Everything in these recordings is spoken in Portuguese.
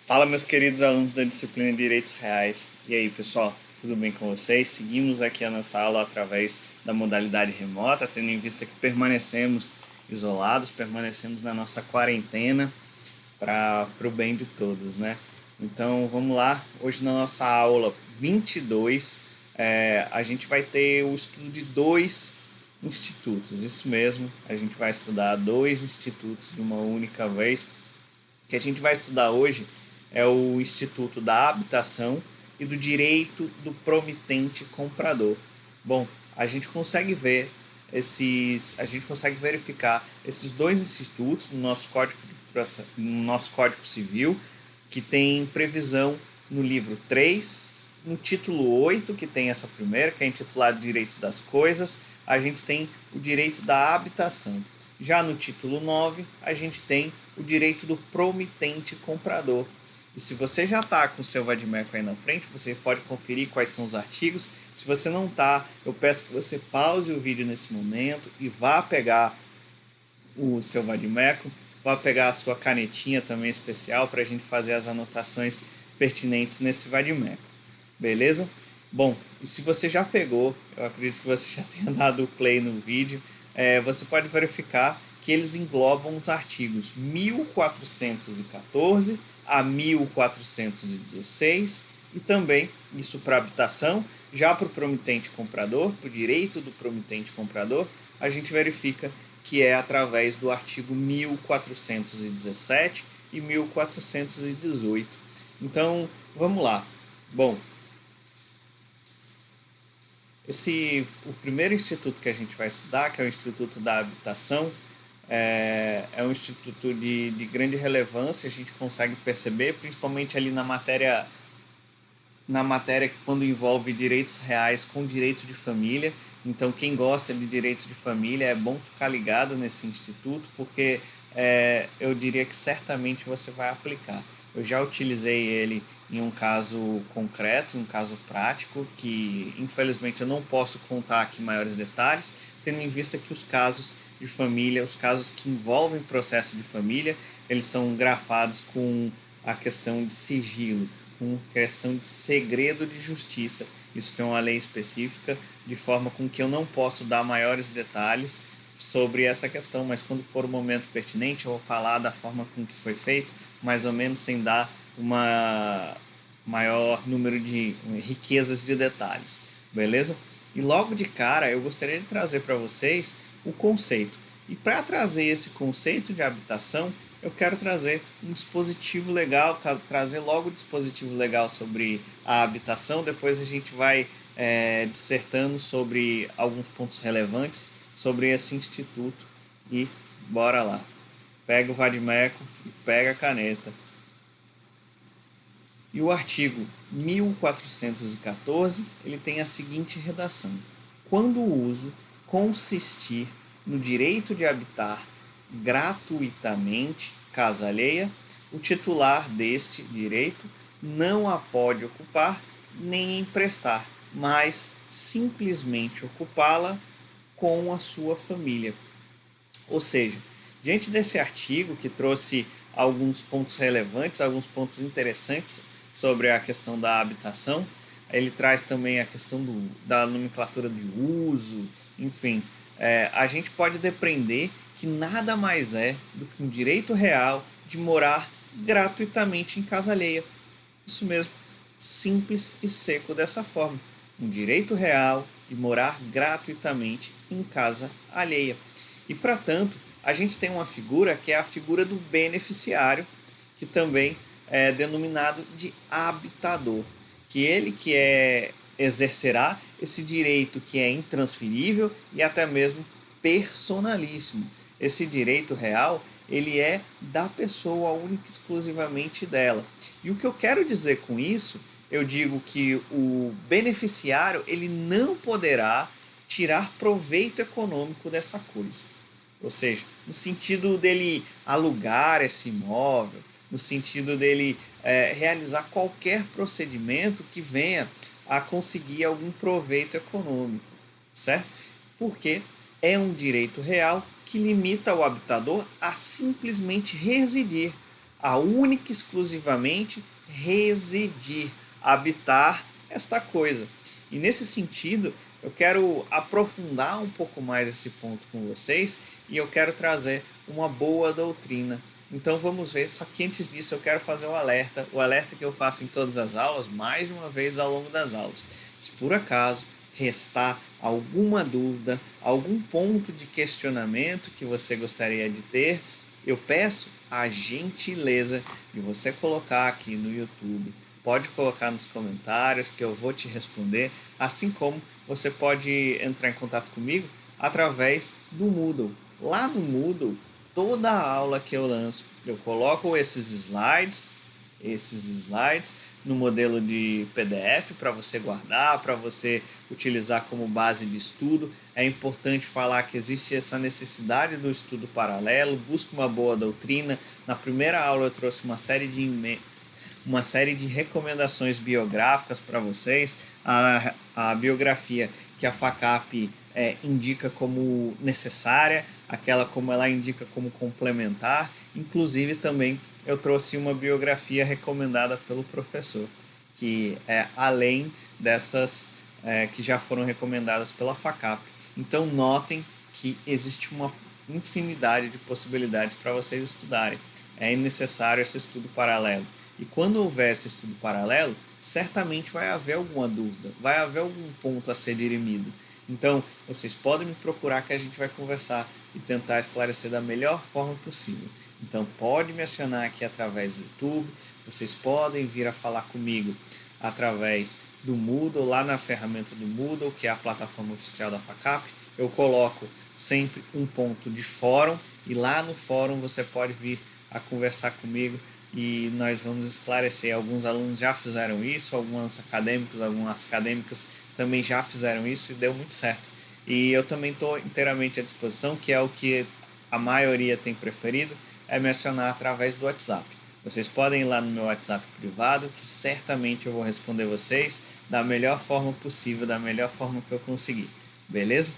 Fala, meus queridos alunos da disciplina de Direitos Reais. E aí, pessoal, tudo bem com vocês? Seguimos aqui a nossa aula através da modalidade remota, tendo em vista que permanecemos isolados, permanecemos na nossa quarentena para o bem de todos, né? Então, vamos lá. Hoje na nossa aula 22, a gente vai ter o estudo de dois institutos. Isso mesmo, a gente vai estudar dois institutos de uma única vez. O que a gente vai estudar hoje é o Instituto da Habitação e do Direito do Promitente Comprador. Bom, a gente consegue verificar esses dois institutos no nosso Código Civil, que tem previsão no livro 3, no título 8, que tem essa primeira, que é intitulado Direito das Coisas, a gente tem o direito da habitação. Já no título 9, a gente tem o direito do promitente comprador. E se você já está com o seu Vadimeco aí na frente, você pode conferir quais são os artigos. Se você não está, eu peço que você pause o vídeo nesse momento e vá pegar o seu Vadimeco, vá pegar a sua canetinha também especial para a gente fazer as anotações pertinentes nesse Vadimeco. Beleza? Bom, e se você já pegou, eu acredito que você já tenha dado o play no vídeo, você pode verificar que eles englobam os artigos 1414 a 1416 e também, isso para habitação, já para o promitente comprador, para o direito do promitente comprador, a gente verifica que é através do artigo 1417 e 1418. Então, vamos lá. Bom, o primeiro instituto que a gente vai estudar, que é o Instituto da Habitação, é um instituto de grande relevância, a gente consegue perceber, principalmente ali na matéria quando envolve direitos reais com direito de família. Então, quem gosta de direito de família, é bom ficar ligado nesse instituto, porque eu diria que certamente você vai aplicar. Eu já utilizei ele em um caso concreto, em um caso prático, que infelizmente eu não posso contar aqui maiores detalhes, tendo em vista que os casos de família, os casos que envolvem processo de família, eles são grafados com a questão de sigilo, com questão de segredo de justiça. Isso tem uma lei específica, de forma com que eu não posso dar maiores detalhes sobre essa questão, mas quando for o momento pertinente, eu vou falar da forma com que foi feito, mais ou menos sem dar uma maior número de riquezas de detalhes, beleza? E logo de cara, eu gostaria de trazer para vocês o conceito. E para trazer esse conceito de habitação, eu quero trazer um dispositivo legal, trazer logo o dispositivo legal sobre a habitação, depois a gente vai dissertando sobre alguns pontos relevantes sobre esse instituto e bora lá. Pega o vadimeco e pega a caneta. E o artigo 1414, ele tem a seguinte redação: quando o uso consistir no direito de habitar gratuitamente casa alheia, o titular deste direito não a pode ocupar nem emprestar, mas simplesmente ocupá-la com a sua família. Ou seja, diante desse artigo que trouxe alguns pontos relevantes, alguns pontos interessantes sobre a questão da habitação, ele traz também a questão da nomenclatura de uso, enfim, a gente pode depreender que nada mais é do que um direito real de morar gratuitamente em casa alheia. Isso mesmo, simples e seco dessa forma. Um direito real de morar gratuitamente em casa alheia. E, para tanto, a gente tem uma figura que é a figura do beneficiário, que também é denominado de habitador, exercerá esse direito que é intransferível e até mesmo personalíssimo. Esse direito real, ele é da pessoa, única e exclusivamente dela. E o que eu quero dizer com isso, eu digo que o beneficiário, ele não poderá tirar proveito econômico dessa coisa. Ou seja, no sentido dele alugar esse imóvel, no sentido dele realizar qualquer procedimento que venha a conseguir algum proveito econômico, certo? Porque é um direito real que limita o habitador a simplesmente residir, a única e exclusivamente residir, habitar esta coisa. E nesse sentido, eu quero aprofundar um pouco mais esse ponto com vocês e eu quero trazer uma boa doutrina. Então vamos ver, só que antes disso eu quero fazer o alerta que eu faço em todas as aulas, mais de uma vez ao longo das aulas. Se por acaso restar alguma dúvida, algum ponto de questionamento que você gostaria de ter, eu peço a gentileza de você colocar aqui no YouTube. Pode colocar nos comentários que eu vou te responder, assim como você pode entrar em contato comigo através do Moodle. Lá no Moodle, toda a aula que eu lanço, eu coloco esses slides no modelo de PDF para você guardar, para você utilizar como base de estudo. É importante falar que existe essa necessidade do estudo paralelo, busque uma boa doutrina. Na primeira aula eu trouxe uma série de recomendações biográficas para vocês. A biografia que a FACAP indica como necessária, aquela como ela indica como complementar. Inclusive também eu trouxe uma biografia recomendada pelo professor, que é além dessas que já foram recomendadas pela FACAP. Então notem que existe uma infinidade de possibilidades para vocês estudarem. É necessário esse estudo paralelo. E quando houver esse estudo paralelo, certamente vai haver alguma dúvida, vai haver algum ponto a ser dirimido. Então, vocês podem me procurar que a gente vai conversar e tentar esclarecer da melhor forma possível. Então, pode me acionar aqui através do YouTube, vocês podem vir a falar comigo através do Moodle, lá na ferramenta do Moodle, que é a plataforma oficial da FACAP. Eu coloco sempre um ponto de fórum e lá no fórum você pode vir a conversar comigo e nós vamos esclarecer. Alguns alunos já fizeram isso, algumas acadêmicas também já fizeram isso e deu muito certo. E eu também estou inteiramente à disposição, que é o que a maioria tem preferido, é me acionar através do WhatsApp. Vocês podem ir lá no meu WhatsApp privado, que certamente eu vou responder vocês da melhor forma possível, da melhor forma que eu conseguir, beleza?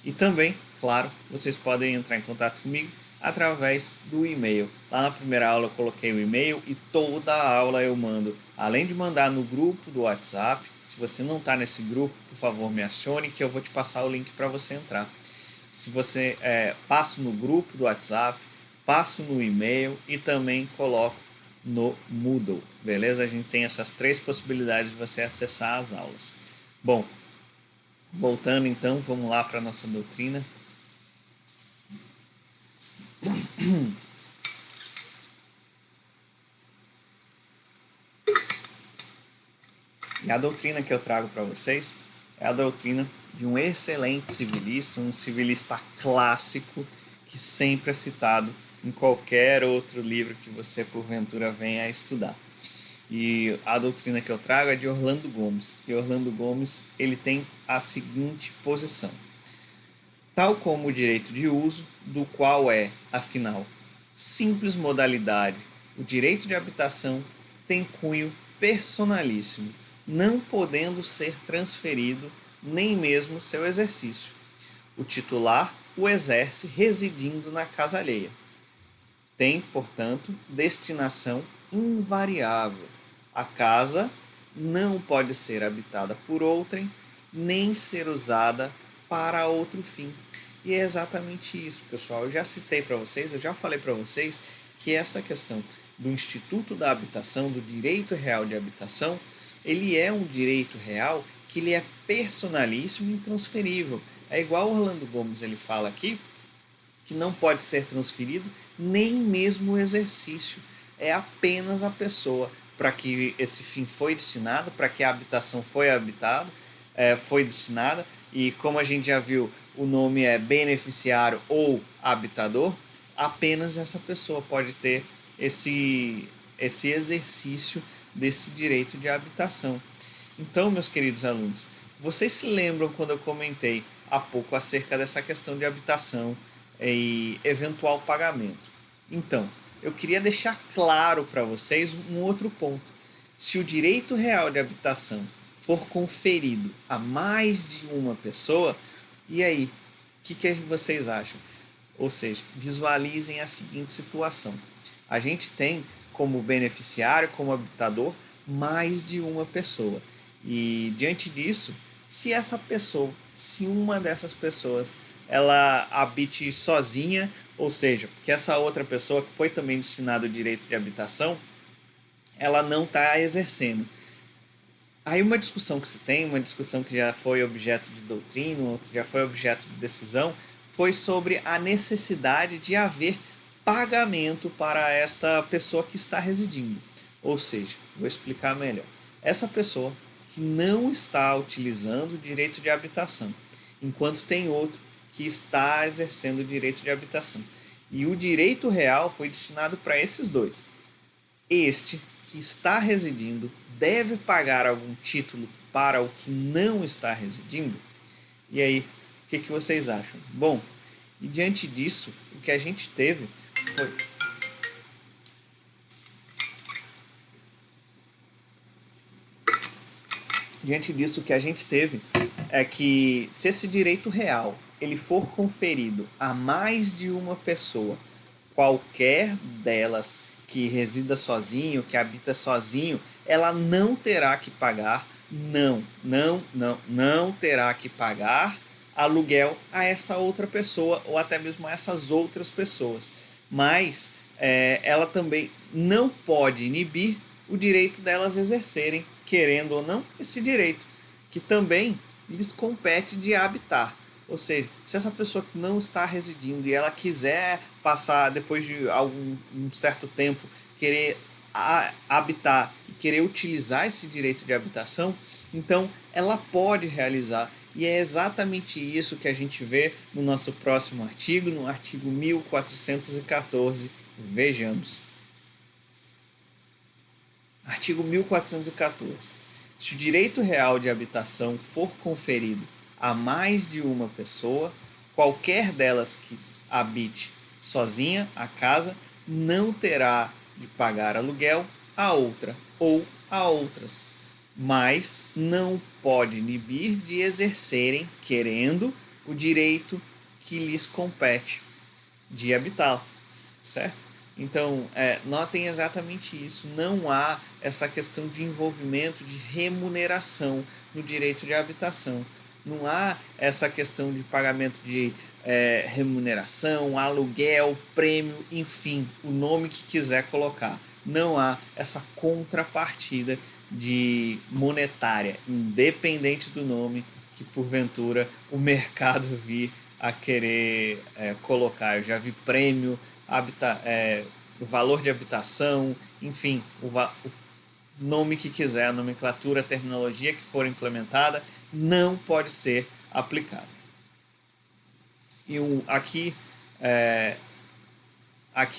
E também, claro, vocês podem entrar em contato comigo através do e-mail. Lá na primeira aula eu coloquei o e-mail e toda a aula eu mando. Além de mandar no grupo do WhatsApp, se você não está nesse grupo, por favor me acione que eu vou te passar o link para você entrar. Se você passo no grupo do WhatsApp, passo no e-mail e também coloco no Moodle, beleza? A gente tem essas três possibilidades de você acessar as aulas. Bom, voltando então, vamos lá para a nossa doutrina. E a doutrina que eu trago para vocês é a doutrina de um excelente civilista, um civilista clássico que sempre é citado em qualquer outro livro que você porventura venha a estudar. E a doutrina que eu trago é de Orlando Gomes. E Orlando Gomes, ele tem a seguinte posição: tal como o direito de uso, do qual é, afinal, simples modalidade, o direito de habitação tem cunho personalíssimo, não podendo ser transferido nem mesmo seu exercício. O titular o exerce residindo na casa alheia. Tem, portanto, destinação invariável. A casa não pode ser habitada por outrem, nem ser usada para outro fim. E é exatamente isso, pessoal. Eu já citei para vocês, eu já falei para vocês que essa questão do Instituto da Habitação, do direito real de habitação, ele é um direito real que ele é personalíssimo e intransferível. É igual Orlando Gomes ele fala aqui, que não pode ser transferido nem mesmo o exercício. É apenas a pessoa para que esse fim foi destinado, para que a habitação foi destinada, e como a gente já viu, o nome é beneficiário ou habitador, apenas essa pessoa pode ter esse exercício desse direito de habitação. Então, meus queridos alunos, vocês se lembram quando eu comentei há pouco acerca dessa questão de habitação e eventual pagamento? Então, eu queria deixar claro para vocês um outro ponto. Se o direito real de habitação for conferido a mais de uma pessoa, e aí, o que vocês acham? Ou seja, visualizem a seguinte situação. A gente tem como beneficiário, como habitador, mais de uma pessoa. E diante disso, se uma dessas pessoas, ela habite sozinha, ou seja, que essa outra pessoa que foi também destinada ao direito de habitação, ela não está exercendo. Aí uma discussão que se tem, uma discussão que já foi objeto de doutrina, que já foi objeto de decisão, foi sobre a necessidade de haver pagamento para esta pessoa que está residindo. Ou seja, vou explicar melhor. Essa pessoa que não está utilizando o direito de habitação, enquanto tem outro que está exercendo o direito de habitação. E o direito real foi destinado para esses dois. Este que está residindo deve pagar algum título para o que não está residindo? E aí, o que vocês acham? Bom, e diante disso, o que a gente teve foi... Diante disso, o que a gente teve é que se esse direito real ele for conferido a mais de uma pessoa, qualquer delas que resida sozinho, que habita sozinho, ela não terá que pagar, não terá que pagar aluguel a essa outra pessoa ou até mesmo a essas outras pessoas. Mas ela também não pode inibir o direito delas exercerem, querendo ou não, esse direito, que também lhes compete de habitar. Ou seja, se essa pessoa que não está residindo e ela quiser passar, depois de um certo tempo, querer habitar e querer utilizar esse direito de habitação, então ela pode realizar. E é exatamente isso que a gente vê no nosso próximo artigo, no artigo 1414. Vejamos. Artigo 1414. Se o direito real de habitação for conferido a mais de uma pessoa, qualquer delas que habite sozinha a casa não terá de pagar aluguel a outra ou a outras, mas não pode inibir de exercerem, querendo, o direito que lhes compete de habitá-la, certo? Então, notem exatamente isso. Não há essa questão de envolvimento de remuneração no direito de habitação. Não há essa questão de pagamento de remuneração, aluguel, prêmio, enfim, o nome que quiser colocar. Não há essa contrapartida de monetária, independente do nome que porventura o mercado vir a querer colocar. Eu já vi prêmio, o valor de habitação, enfim, o nome que quiser, a nomenclatura, a terminologia que for implementada, não pode ser aplicada. E aqui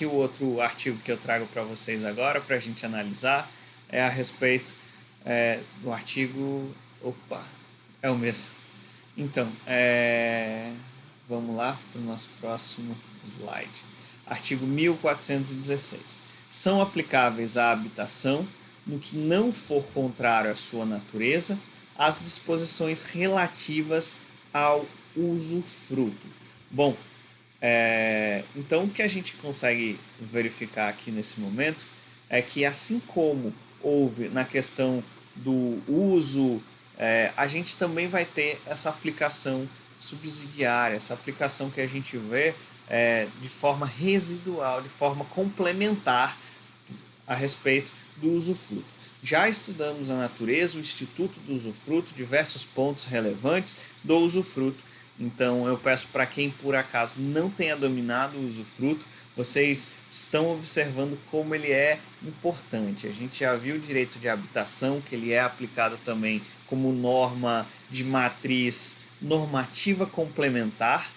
o outro artigo que eu trago para vocês agora, para a gente analisar, é a respeito do artigo... Opa, é o mesmo. Então, vamos lá para o nosso próximo slide. Artigo 1416. São aplicáveis à habitação, no que não for contrário à sua natureza, as disposições relativas ao usufruto. Bom, então o que a gente consegue verificar aqui nesse momento é que, assim como houve na questão do uso, a gente também vai ter essa aplicação subsidiária, essa aplicação que a gente vê de forma residual, de forma complementar a respeito do usufruto. Já estudamos a natureza, o instituto do usufruto, diversos pontos relevantes do usufruto. Então eu peço para quem por acaso não tenha dominado o usufruto, vocês estão observando como ele é importante. A gente já viu o direito de habitação, que ele é aplicado também como norma de matriz normativa complementar,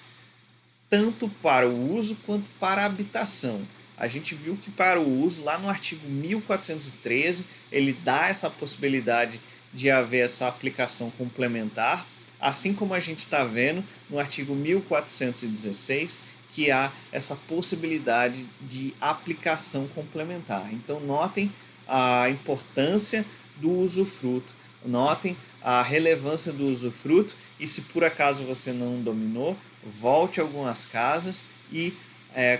tanto para o uso quanto para a habitação. A gente viu que para o uso, lá no artigo 1413, ele dá essa possibilidade de haver essa aplicação complementar, assim como a gente está vendo no artigo 1416, que há essa possibilidade de aplicação complementar. Então, notem a importância do usufruto, notem a relevância do usufruto, e se por acaso você não dominou, volte a algumas casas e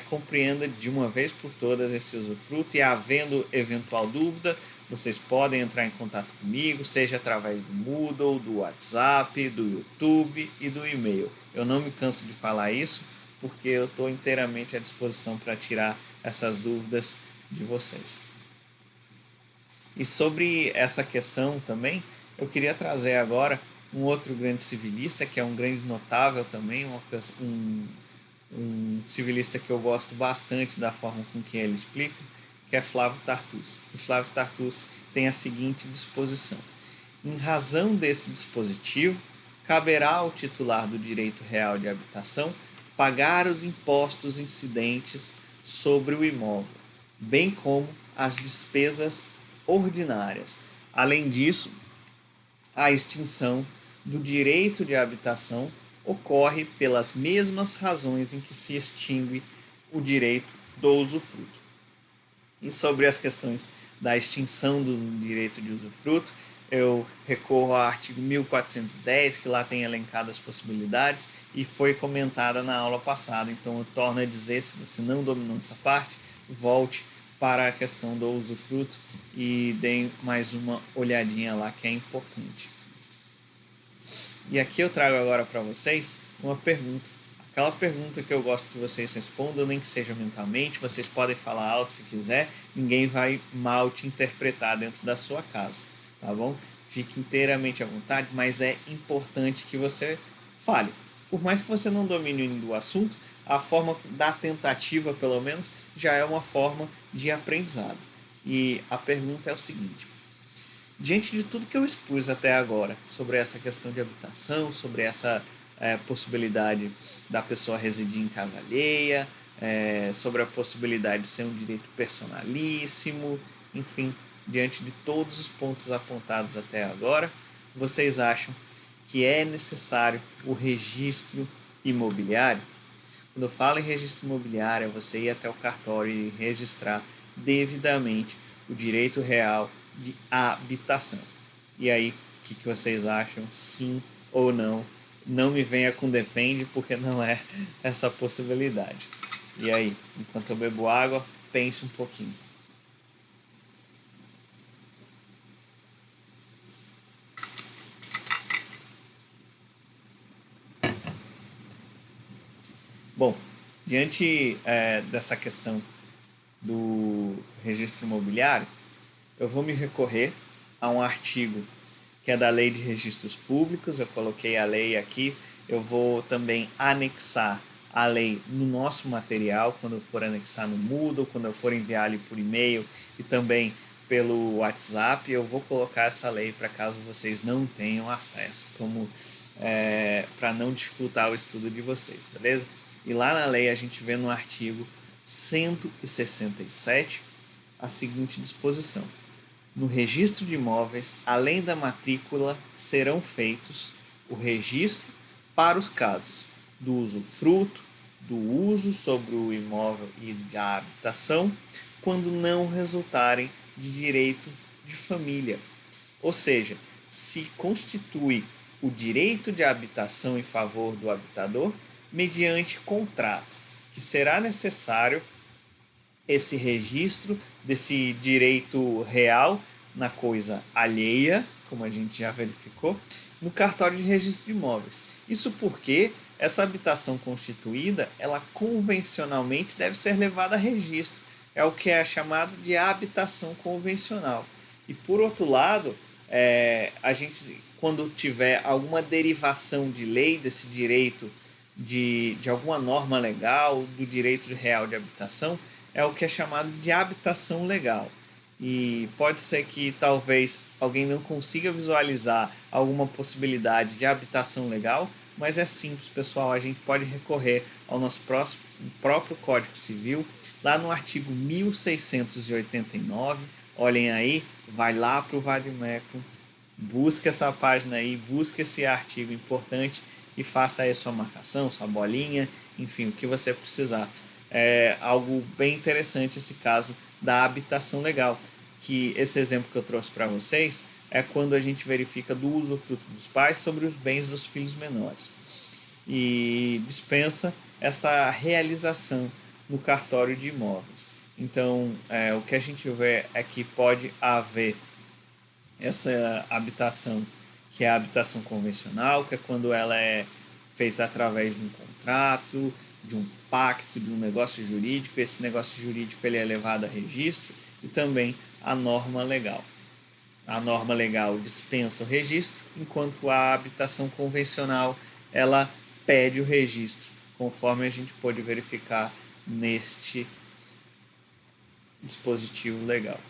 compreenda de uma vez por todas esse usufruto, e havendo eventual dúvida, vocês podem entrar em contato comigo, seja através do Moodle, do WhatsApp, do YouTube e do e-mail. Eu não me canso de falar isso, porque eu estou inteiramente à disposição para tirar essas dúvidas de vocês. E sobre essa questão também, eu queria trazer agora um outro grande civilista, que é um grande notável também, um civilista que eu gosto bastante da forma com que ele explica, que é Flávio Tartucci. E Flávio Tartucci tem a seguinte disposição: em razão desse dispositivo, caberá ao titular do direito real de habitação pagar os impostos incidentes sobre o imóvel, bem como as despesas ordinárias. Além disso, a extinção do direito de habitação ocorre pelas mesmas razões em que se extingue o direito do usufruto. E sobre as questões da extinção do direito de usufruto, eu recorro ao artigo 1410, que lá tem elencado as possibilidades e foi comentada na aula passada. Então, eu torno a dizer, se você não dominou essa parte, volte para a questão do usufruto e dê mais uma olhadinha lá, que é importante. E aqui eu trago agora para vocês uma pergunta. Aquela pergunta que eu gosto que vocês respondam, nem que seja mentalmente, vocês podem falar alto se quiser, ninguém vai mal te interpretar dentro da sua casa, tá bom? Fique inteiramente à vontade, mas é importante que você fale. Por mais que você não domine o assunto, a forma da tentativa, pelo menos, já é uma forma de aprendizado. E a pergunta é o seguinte: diante de tudo que eu expus até agora sobre essa questão de habitação, sobre essa possibilidade da pessoa residir em casa alheia, sobre a possibilidade de ser um direito personalíssimo, enfim, diante de todos os pontos apontados até agora, vocês acham que é necessário o registro imobiliário? Quando eu falo em registro imobiliário, é você ir até o cartório e registrar devidamente o direito real de habitação. E aí, o que vocês acham? Sim ou não? Não me venha com depende, porque não é essa possibilidade. E aí, enquanto eu bebo água, pense um pouquinho. Bom, diante dessa questão do registro imobiliário, eu vou me recorrer a um artigo que é da Lei de Registros Públicos. Eu coloquei a lei aqui, eu vou também anexar a lei no nosso material, quando eu for anexar no Moodle, quando eu for enviar ali por e-mail e também pelo WhatsApp, eu vou colocar essa lei para caso vocês não tenham acesso, como para não dificultar o estudo de vocês, beleza? E lá na lei a gente vê no artigo 167 a seguinte disposição: no registro de imóveis, além da matrícula, serão feitos o registro para os casos do usufruto, do uso sobre o imóvel e da habitação, quando não resultarem de direito de família. Ou seja, se constitui o direito de habitação em favor do habitador mediante contrato, que será necessário esse registro desse direito real na coisa alheia, como a gente já verificou, no cartório de registro de imóveis. Isso porque essa habitação constituída, ela convencionalmente deve ser levada a registro. É o que é chamado de habitação convencional. E por outro lado, a gente, quando tiver alguma derivação de lei desse direito, de alguma norma legal, do direito real de habitação, é o que é chamado de habitação legal. E pode ser que talvez alguém não consiga visualizar alguma possibilidade de habitação legal, mas é simples, pessoal. A gente pode recorrer ao nosso próprio Código Civil, lá no artigo 1689. Olhem aí, vai lá para o Vadimeco, busca essa página aí, busca esse artigo importante e faça aí sua marcação, sua bolinha, enfim, o que você precisar. É algo bem interessante esse caso da habitação legal, que esse exemplo que eu trouxe para vocês é quando a gente verifica do usufruto dos pais sobre os bens dos filhos menores e dispensa essa realização no cartório de imóveis. Então, o que a gente vê é que pode haver essa habitação, que é a habitação convencional, que é quando ela é feita através de um contrato, de um pacto, de um negócio jurídico. Esse negócio jurídico ele é levado a registro, e também a norma legal. A norma legal dispensa o registro, enquanto a habitação convencional ela pede o registro, conforme a gente pôde verificar neste dispositivo legal.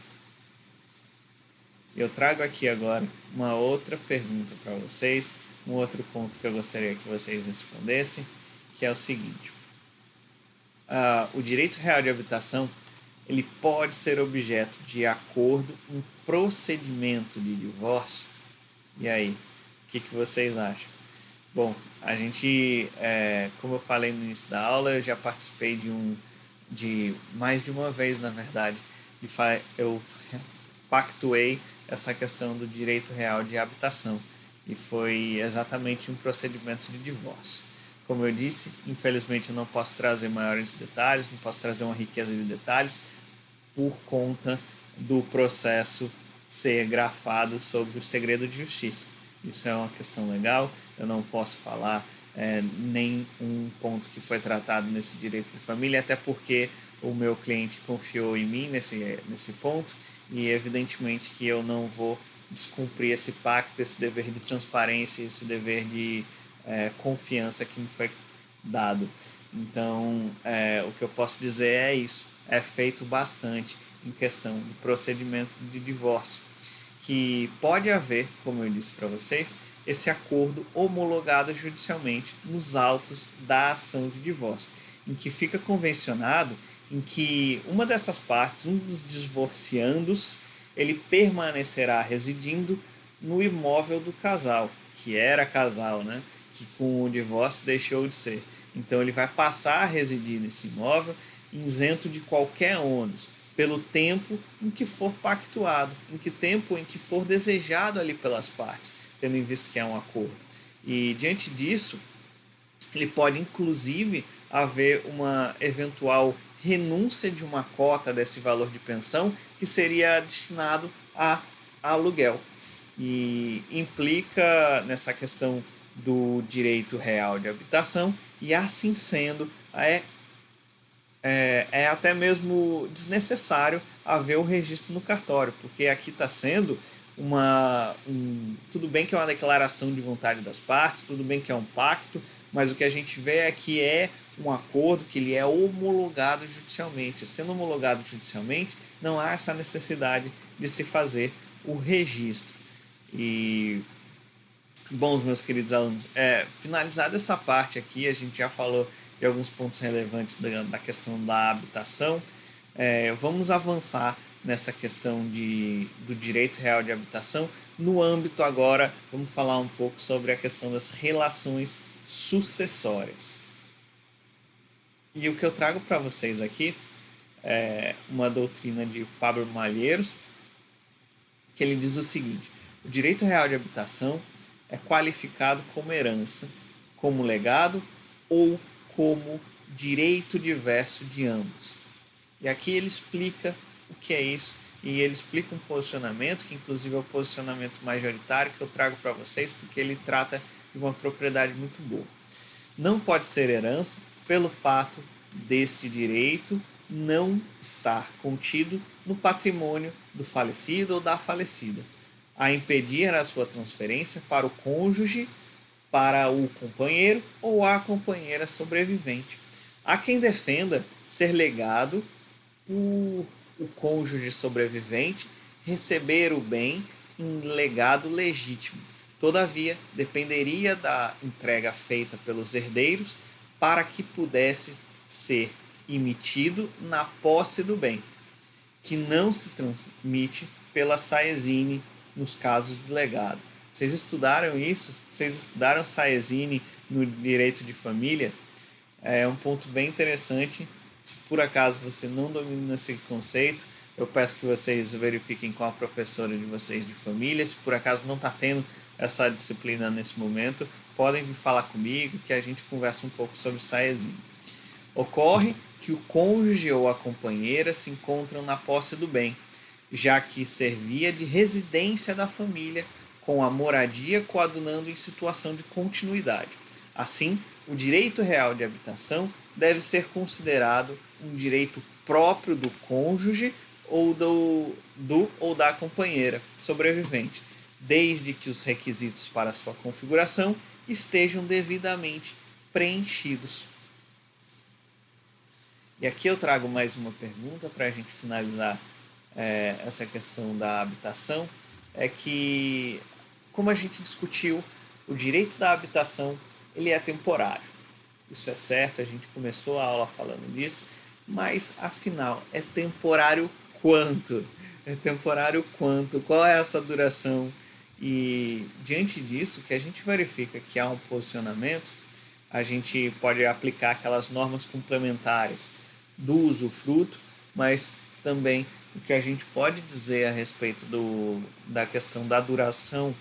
Eu trago aqui agora uma outra pergunta para vocês, um outro ponto que eu gostaria que vocês respondessem, que é o seguinte: o direito real de habitação ele pode ser objeto de acordo em procedimento de divórcio? E aí, o que vocês acham? Bom, a gente, como eu falei no início da aula, eu já participei de mais de uma vez, na verdade, eu pactuei essa questão do direito real de habitação, e foi exatamente um procedimento de divórcio. Como eu disse, infelizmente eu não posso trazer maiores detalhes, não posso trazer uma riqueza de detalhes, por conta do processo ser grafado sobre o segredo de justiça. Isso é uma questão legal, eu não posso falar nem um ponto que foi tratado nesse direito de família, até porque o meu cliente confiou em mim nesse ponto, e evidentemente que eu não vou descumprir esse pacto, esse dever de transparência, esse dever de confiança que me foi dado. Então, o que eu posso dizer é isso. É feito bastante em questão do procedimento de divórcio, que pode haver, como eu disse para vocês, esse acordo homologado judicialmente nos autos da ação de divórcio, em que fica convencionado em que uma dessas partes, um dos divorciandos, ele permanecerá residindo no imóvel do casal, que era casal, né? Que com o divórcio deixou de ser. Então ele vai passar a residir nesse imóvel isento de qualquer ônus, pelo tempo em que for pactuado, em que tempo em que for desejado ali pelas partes, tendo em vista que é um acordo. E diante disso, ele pode inclusive haver uma eventual renúncia de uma cota desse valor de pensão que seria destinado a aluguel. E implica nessa questão do direito real de habitação, e assim sendo, é até mesmo desnecessário haver o registro no cartório, porque aqui está sendo tudo bem que é uma declaração de vontade das partes, tudo bem que é um pacto, mas o que a gente vê é que é um acordo que ele é homologado judicialmente. Sendo homologado judicialmente, não há essa necessidade de se fazer o registro. E, bons, meus queridos alunos, finalizada essa parte aqui, a gente já falou de alguns pontos relevantes da questão da habitação. Vamos avançar nessa questão do direito real de habitação. No âmbito agora, vamos falar um pouco sobre a questão das relações sucessórias. E o que eu trago para vocês aqui é uma doutrina de Pablo Malheiros, que ele diz o seguinte: o direito real de habitação é qualificado como herança, como legado ou como direito diverso de ambos. E aqui ele explica o que é isso, e ele explica um posicionamento, que inclusive é o posicionamento majoritário que eu trago para vocês, porque ele trata de uma propriedade muito boa. Não pode ser herança pelo fato deste direito não estar contido no patrimônio do falecido ou da falecida, a impedir a sua transferência para o cônjuge, para o companheiro ou a companheira sobrevivente. Há quem defenda ser legado por o cônjuge sobrevivente receber o bem em legado legítimo. Todavia, dependeria da entrega feita pelos herdeiros para que pudesse ser emitido na posse do bem, que não se transmite pela Saezine nos casos de legado. Vocês estudaram isso? Vocês estudaram Saezine no direito de família? É um ponto bem interessante. Se por acaso você não domina esse conceito, eu peço que vocês verifiquem com a professora de vocês de família. Se por acaso não está tendo essa disciplina nesse momento, podem vir falar comigo que a gente conversa um pouco sobre Saezine. Ocorre que o cônjuge ou a companheira se encontram na posse do bem, já que servia de residência da família, com a moradia coadunando em situação de continuidade. Assim, o direito real de habitação deve ser considerado um direito próprio do cônjuge ou do ou da companheira sobrevivente, desde que os requisitos para sua configuração estejam devidamente preenchidos. E aqui eu trago mais uma pergunta para a gente finalizar essa questão da habitação, é que, como a gente discutiu, o direito da habitação ele é temporário. Isso é certo, a gente começou a aula falando disso, mas afinal, é temporário quanto? É temporário quanto? Qual é essa duração? E diante disso, que a gente verifica que há um posicionamento, a gente pode aplicar aquelas normas complementares do usufruto, mas também o que a gente pode dizer a respeito da questão da duração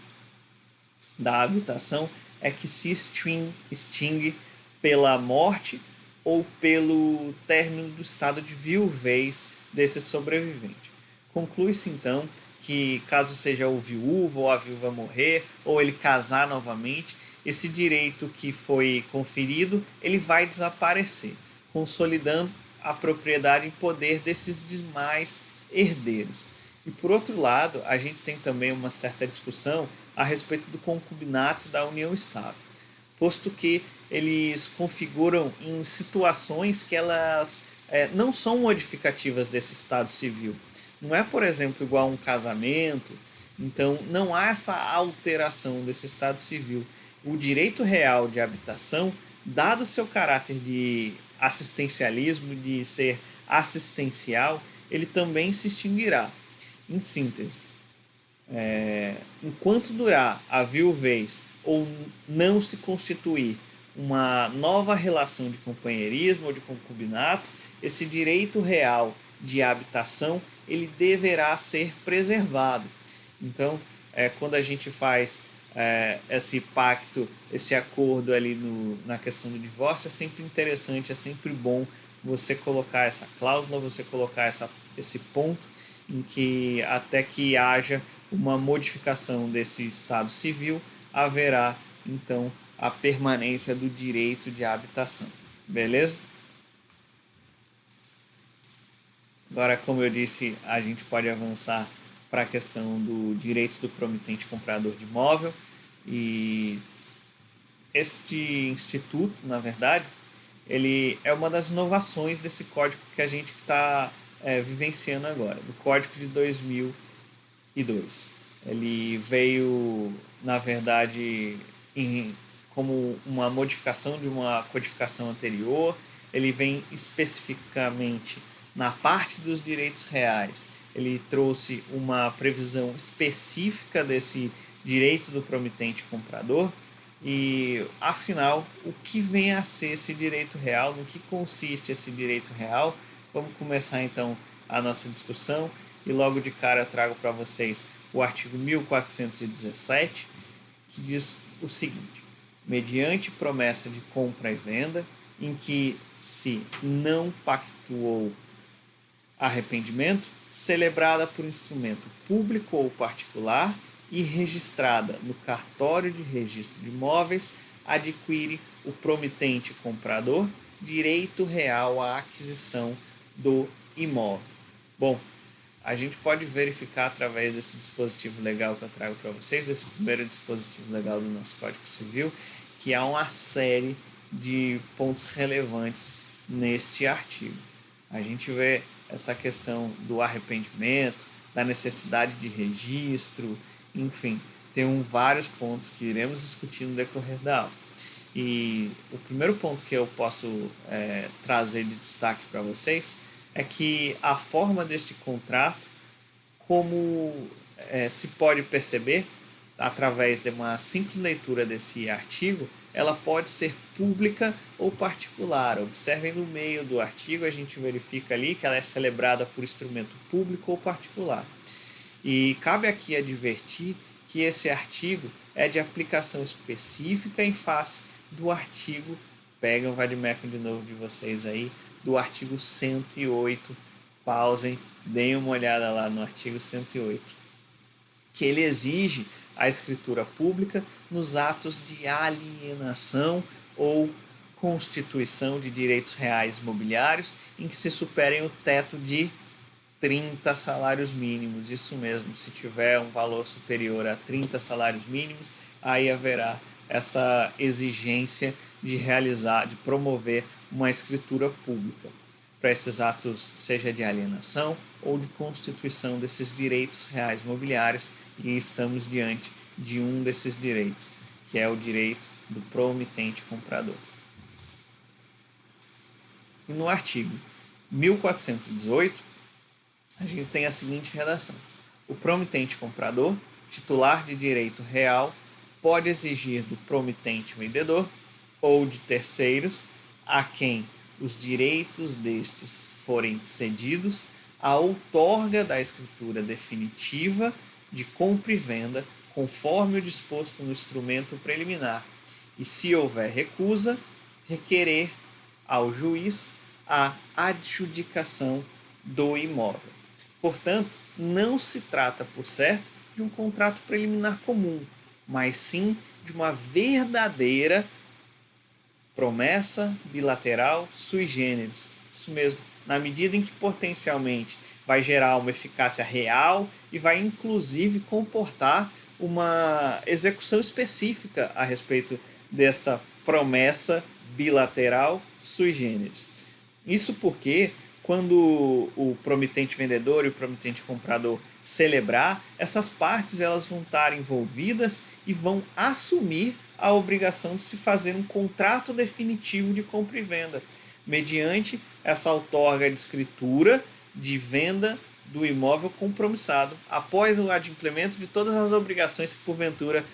da habitação é que se extingue pela morte ou pelo término do estado de viuvez desse sobrevivente. Conclui-se então que, caso seja o viúvo ou a viúva morrer, ou ele casar novamente, esse direito que foi conferido, ele vai desaparecer, consolidando a propriedade em poder desses demais herdeiros. E por outro lado, a gente tem também uma certa discussão a respeito do concubinato da união estável, posto que eles configuram em situações que elas não são modificativas desse estado civil. Não é, por exemplo, igual a um casamento, então não há essa alteração desse estado civil. O direito real de habitação, dado o seu caráter de assistencialismo, de ser assistencial, ele também se extinguirá. Em síntese, enquanto durar a viuvez ou não se constituir uma nova relação de companheirismo ou de concubinato, esse direito real de habitação ele deverá ser preservado. Então, quando a gente faz esse pacto, esse acordo ali na questão do divórcio, é sempre interessante, é sempre bom você colocar essa cláusula, você colocar esse ponto em que até que haja uma modificação desse estado civil, haverá então a permanência do direito de habitação. Beleza? Agora, como eu disse, a gente pode avançar para a questão do direito do promitente comprador de imóvel. E este instituto, na verdade, ele é uma das inovações desse código que a gente está vivenciando agora, do Código de 2002. Ele veio, na verdade, como uma modificação de uma codificação anterior. Ele vem especificamente na parte dos direitos reais. Ele trouxe uma previsão específica desse direito do promitente comprador. E, afinal, o que vem a ser esse direito real? No que consiste esse direito real? Vamos começar então a nossa discussão e logo de cara eu trago para vocês o artigo 1417, que diz o seguinte: mediante promessa de compra e venda, em que se não pactuou arrependimento, celebrada por instrumento público ou particular e registrada no cartório de registro de imóveis, adquire o promitente comprador direito real à aquisição do imóvel. Bom, a gente pode verificar através desse dispositivo legal que eu trago para vocês, desse primeiro dispositivo legal do nosso Código Civil, que há uma série de pontos relevantes neste artigo. A gente vê essa questão do arrependimento, da necessidade de registro, enfim, tem vários pontos que iremos discutir no decorrer da aula. E o primeiro ponto que eu posso trazer de destaque para vocês é que a forma deste contrato, como se pode perceber através de uma simples leitura desse artigo, ela pode ser pública ou particular. Observem no meio do artigo, a gente verifica ali que ela é celebrada por instrumento público ou particular. E cabe aqui advertir que esse artigo é de aplicação específica em face do artigo Pegam o vade-mecum de novo de vocês aí, do artigo 108, pausem, deem uma olhada lá no artigo 108, que ele exige a escritura pública nos atos de alienação ou constituição de direitos reais mobiliários em que se superem o teto de 30 salários mínimos. Isso mesmo, se tiver um valor superior a 30 salários mínimos, aí haverá essa exigência de realizar, de promover uma escritura pública para esses atos, seja de alienação ou de constituição desses direitos reais mobiliários, e estamos diante de um desses direitos, que é o direito do promitente comprador. E no artigo 1418, a gente tem a seguinte redação: o promitente comprador, titular de direito real, pode exigir do promitente vendedor ou de terceiros a quem os direitos destes forem cedidos a outorga da escritura definitiva de compra e venda, conforme o disposto no instrumento preliminar, e, se houver recusa, requerer ao juiz a adjudicação do imóvel. Portanto, não se trata, por certo, de um contrato preliminar comum, mas sim de uma verdadeira promessa bilateral sui generis. Isso mesmo, na medida em que potencialmente vai gerar uma eficácia real e vai inclusive comportar uma execução específica a respeito desta promessa bilateral sui generis. Isso porque, quando o promitente vendedor e o promitente comprador celebrar, essas partes elas vão estar envolvidas e vão assumir a obrigação de se fazer um contrato definitivo de compra e venda, mediante essa outorga de escritura de venda do imóvel compromissado, após o adimplemento de todas as obrigações que porventura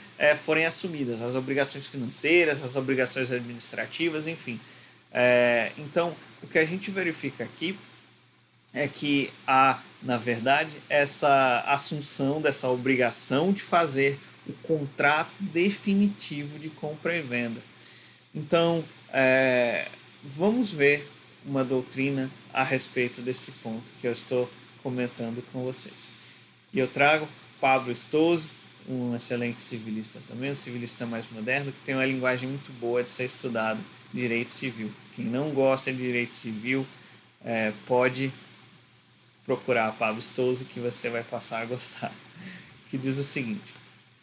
forem assumidas, as obrigações financeiras, as obrigações administrativas, enfim. Então, o que a gente verifica aqui é que há, na verdade, essa assunção dessa obrigação de fazer o contrato definitivo de compra e venda. Então, vamos ver uma doutrina a respeito desse ponto que eu estou comentando com vocês. E eu trago Pablo Stozzi, um excelente civilista também, um civilista mais moderno, que tem uma linguagem muito boa de ser estudado, direito civil. Quem não gosta de direito civil pode procurar Pablo Stozzi, que você vai passar a gostar, que diz o seguinte: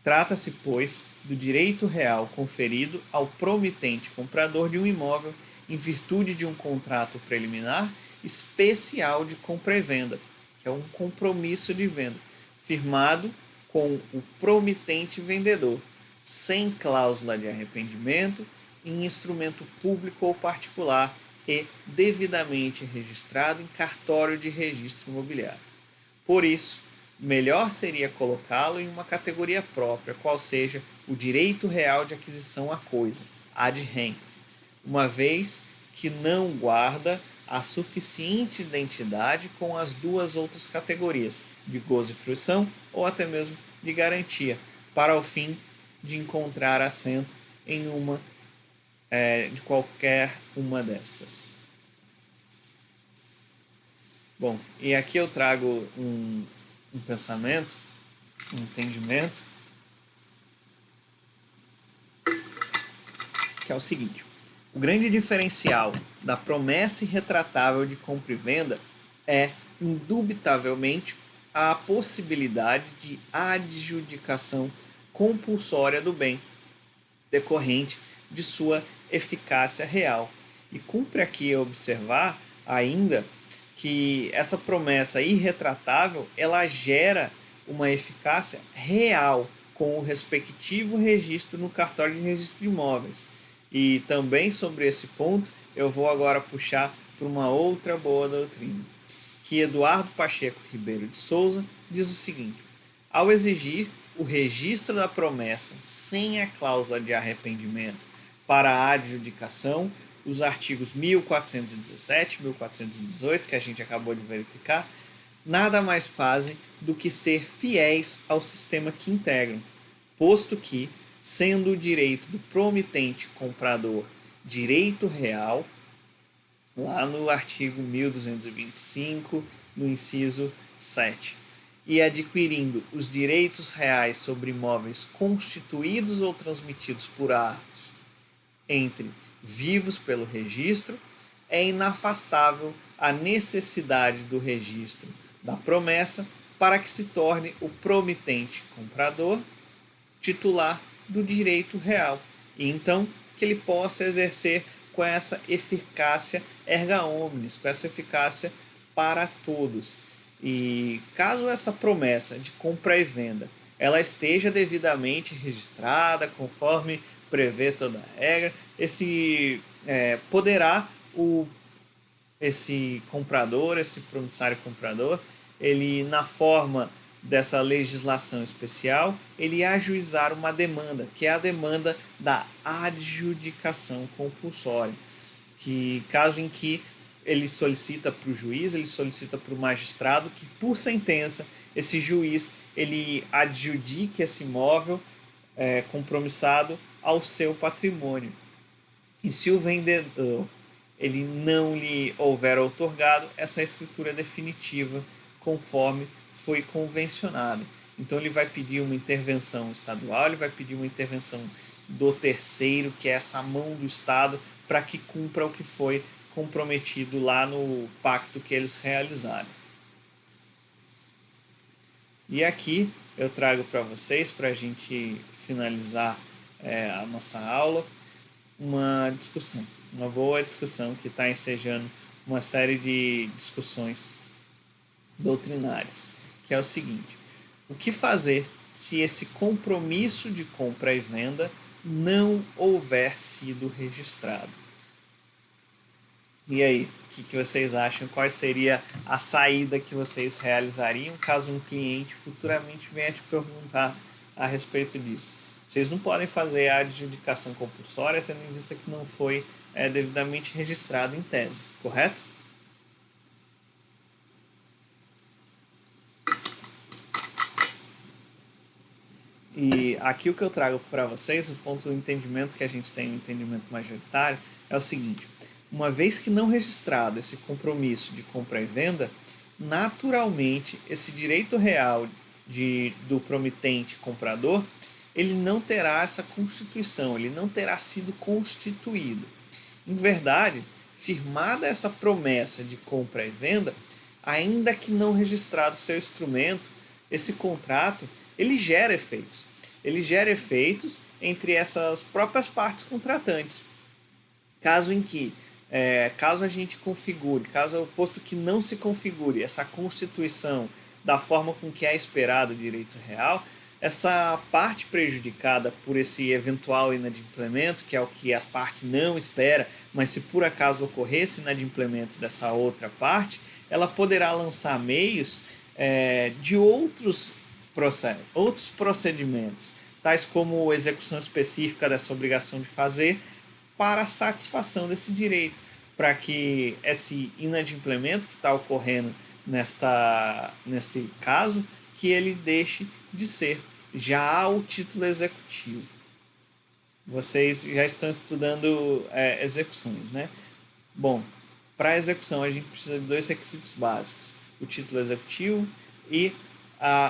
trata-se, pois, do direito real conferido ao promitente comprador de um imóvel em virtude de um contrato preliminar especial de compra e venda, que é um compromisso de venda, firmado com o promitente vendedor, sem cláusula de arrependimento, em instrumento público ou particular e devidamente registrado em cartório de registro imobiliário. Por isso, melhor seria colocá-lo em uma categoria própria, qual seja o direito real de aquisição à coisa, ad rem, uma vez que não guarda a suficiente identidade com as duas outras categorias, de gozo e fruição ou até mesmo de garantia, para o fim de encontrar assento em uma de qualquer uma dessas. Bom, e aqui eu trago um pensamento, um entendimento, que é o seguinte: o grande diferencial da promessa irretratável de compra e venda é, indubitavelmente, a possibilidade de adjudicação compulsória do bem, decorrente de sua eficácia real. E cumpre aqui observar ainda que essa promessa irretratável ela gera uma eficácia real com o respectivo registro no cartório de registro de imóveis. E também sobre esse ponto eu vou agora puxar para uma outra boa doutrina, que Eduardo Pacheco Ribeiro de Souza diz o seguinte: ao exigir o registro da promessa sem a cláusula de arrependimento para a adjudicação, os artigos 1417 e 1418, que a gente acabou de verificar, nada mais fazem do que ser fiéis ao sistema que integram, posto que, sendo o direito do promitente comprador direito real, lá no artigo 1225, no inciso 7, e adquirindo os direitos reais sobre imóveis constituídos ou transmitidos por atos entre vivos pelo registro, é inafastável a necessidade do registro da promessa para que se torne o promitente comprador titular do direito real, e então que ele possa exercer com essa eficácia erga omnes, com essa eficácia para todos. E caso essa promessa de compra e venda ela esteja devidamente registrada, conforme prevê toda a regra, poderá esse comprador, esse promissário comprador, ele na forma dessa legislação especial, ele ajuizar uma demanda, que é a demanda da adjudicação compulsória, que caso em que ele solicita para o juiz, ele solicita para o magistrado que, por sentença, esse juiz ele adjudique esse imóvel compromissado ao seu patrimônio. E se o vendedor ele não lhe houver outorgado, essa escritura é definitiva, conforme foi convencionado. Então ele vai pedir uma intervenção estadual, ele vai pedir uma intervenção do terceiro, que é essa mão do Estado, para que cumpra o que foi comprometido lá no pacto que eles realizaram. E aqui eu trago para vocês, para a gente finalizar a nossa aula, uma discussão, uma boa discussão que está ensejando uma série de discussões doutrinárias, que é o seguinte: o que fazer se esse compromisso de compra e venda não houver sido registrado? E aí, o que vocês acham? Qual seria a saída que vocês realizariam caso um cliente futuramente venha te perguntar a respeito disso? Vocês não podem fazer a adjudicação compulsória tendo em vista que não foi devidamente registrado em tese, correto? E aqui o que eu trago para vocês, o ponto do entendimento que a gente tem, o entendimento majoritário, é o seguinte: uma vez que não registrado esse compromisso de compra e venda, naturalmente esse direito real do promitente comprador, ele não terá essa constituição, ele não terá sido constituído. Em verdade, firmada essa promessa de compra e venda, ainda que não registrado seu instrumento, esse contrato ele gera efeitos. Ele gera efeitos entre essas próprias partes contratantes. Caso a gente configure, posto que não se configure essa constituição da forma com que é esperado o direito real, essa parte prejudicada por esse eventual inadimplemento, que é o que a parte não espera, mas se por acaso ocorrer esse inadimplemento dessa outra parte, ela poderá lançar meios de outros procedimentos, tais como execução específica dessa obrigação de fazer, para a satisfação desse direito, para que esse inadimplemento que está ocorrendo neste caso, que ele deixe de ser. Já há o título executivo. Vocês já estão estudando execuções, né? Bom, para a execução a gente precisa de dois requisitos básicos: o título executivo e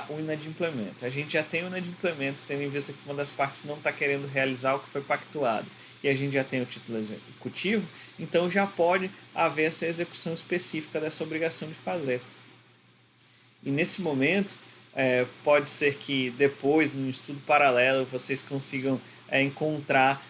o inadimplemento. A gente já tem o inadimplemento, tendo em vista que uma das partes não está querendo realizar o que foi pactuado, e a gente já tem o título executivo, então já pode haver essa execução específica dessa obrigação de fazer. E nesse momento, pode ser que depois, no estudo paralelo, vocês consigam encontrar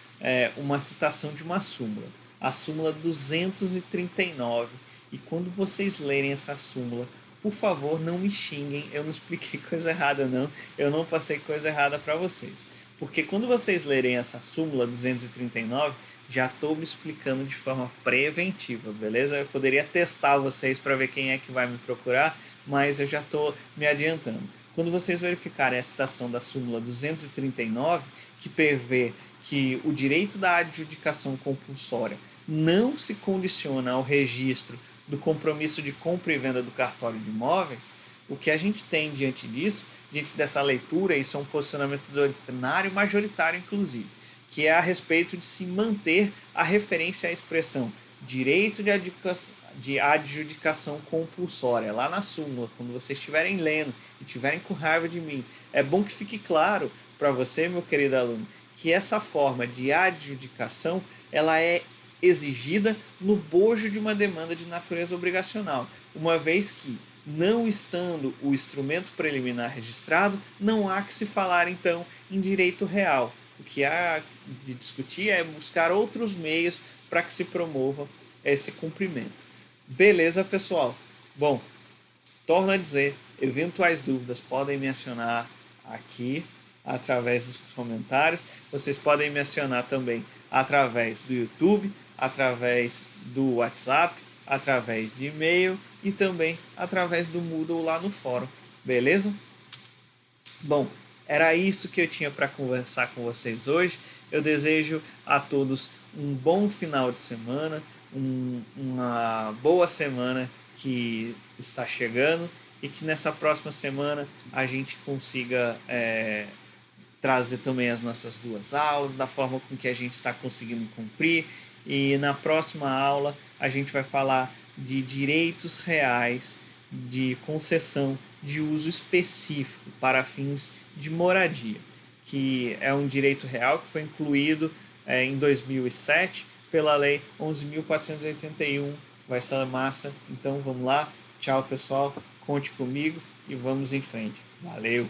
uma citação de uma súmula, a súmula 239, e quando vocês lerem essa súmula, por favor, não me xinguem, eu não expliquei coisa errada não, eu não passei coisa errada para vocês. Porque quando vocês lerem essa súmula 239, já estou me explicando de forma preventiva, beleza? Eu poderia testar vocês para ver quem é que vai me procurar, mas eu já estou me adiantando. Quando vocês verificarem a citação da súmula 239, que prevê que o direito da adjudicação compulsória não se condiciona ao registro do compromisso de compra e venda do cartório de imóveis, o que a gente tem diante disso, diante dessa leitura, isso é um posicionamento doutrinário majoritário, inclusive. que é a respeito de se manter a referência à expressão direito de adjudicação compulsória, lá na súmula, quando vocês estiverem lendo e estiverem com raiva de mim. É bom que fique claro para você, meu querido aluno, que essa forma de adjudicação ela é exigida no bojo de uma demanda de natureza obrigacional, uma vez que, não estando o instrumento preliminar registrado, não há que se falar, então, em direito real. O que há de discutir é buscar outros meios para que se promova esse cumprimento. Beleza, pessoal? Bom, torno a dizer, eventuais dúvidas podem me acionar aqui através dos comentários. Vocês podem me acionar também através do YouTube, através do WhatsApp, através de e-mail e também através do Moodle lá no fórum. Beleza? Bom, era isso que eu tinha para conversar com vocês hoje. Eu desejo a todos um bom final de semana, uma boa semana que está chegando e que nessa próxima semana a gente consiga trazer também as nossas duas aulas, da forma com que a gente está conseguindo cumprir. E na próxima aula a gente vai falar de direitos reais de concessão de uso específico para fins de moradia, que é um direito real que foi incluído em 2007 pela Lei 11.481. Vai ser massa. Então vamos lá. Tchau, pessoal. Conte comigo e vamos em frente. Valeu!